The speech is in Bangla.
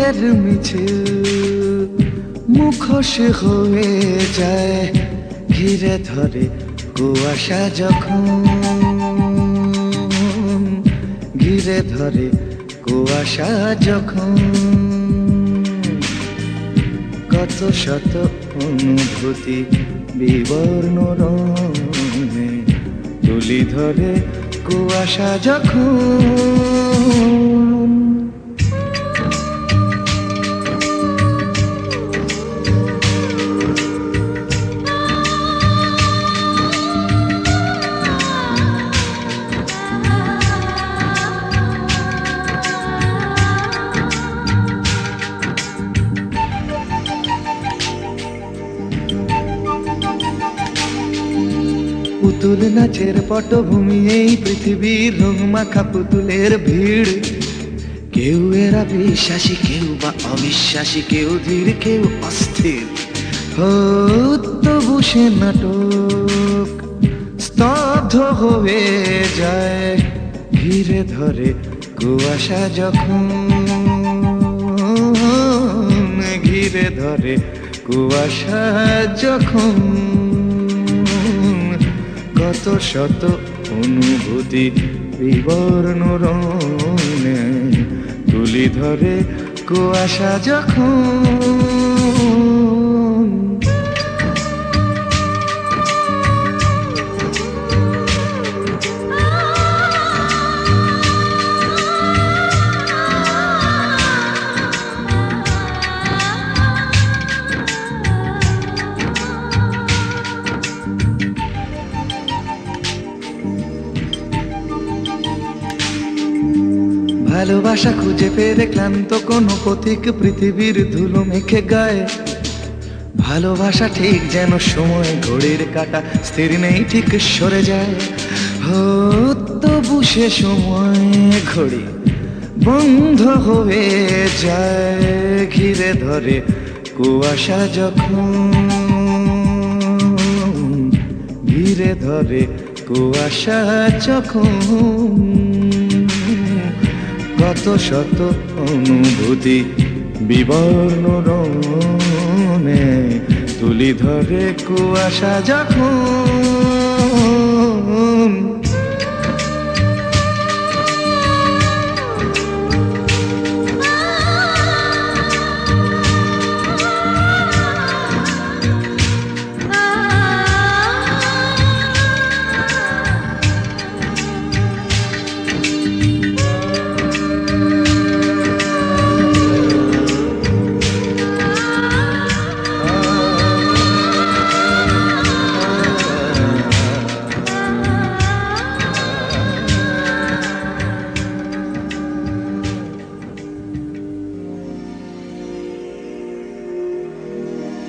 সুখের মিছিল মুখোশ হয়ে যায়, ঘিরে ধরে কুয়াশা যখন, ঘিরে ধরে কুয়াশা যখন। কত শত অনুভূতি বিবর্ণ রঙে তুলি ধরে কুয়াশা যখন। পুতুল নাচের পটভূমি এই পৃথিবীর রং মাখা পুতুলের ভিড়। কেউ এরা বিশ্বাসী, কেউ বা অবিশ্বাসী, কেউ ধীর, কেউ অস্থির। তবু সে নাটক স্তব্ধ হয়ে যায়, ঘিরে ধরে কুয়াশা যখন, ঘিরে ধরে কুয়াশা যখন। কত শত অনুভূতি বিবর্ণ রঙে তুলি ধরে কুয়াশা যখন। ভালোবাসা খুঁজে পেরে ক্লান্ত কোনো পথিক পৃথিবীর ধুলো মেখে গায়ে। ভালোবাসা ঠিক যেন সময় ঘড়ির কাঁটা, স্থির নেই, ঠিক সরে যায়। তবু সে সময় ঘড়ি বন্ধ হয়ে যায়, ঘিরে ধরে কুয়াশা যখন, ঘিরে ধরে কুয়াশা যখন। কত শত অনুভূতি বিবর্ণ রঙে তুলি ধরে কুয়াশা যখন।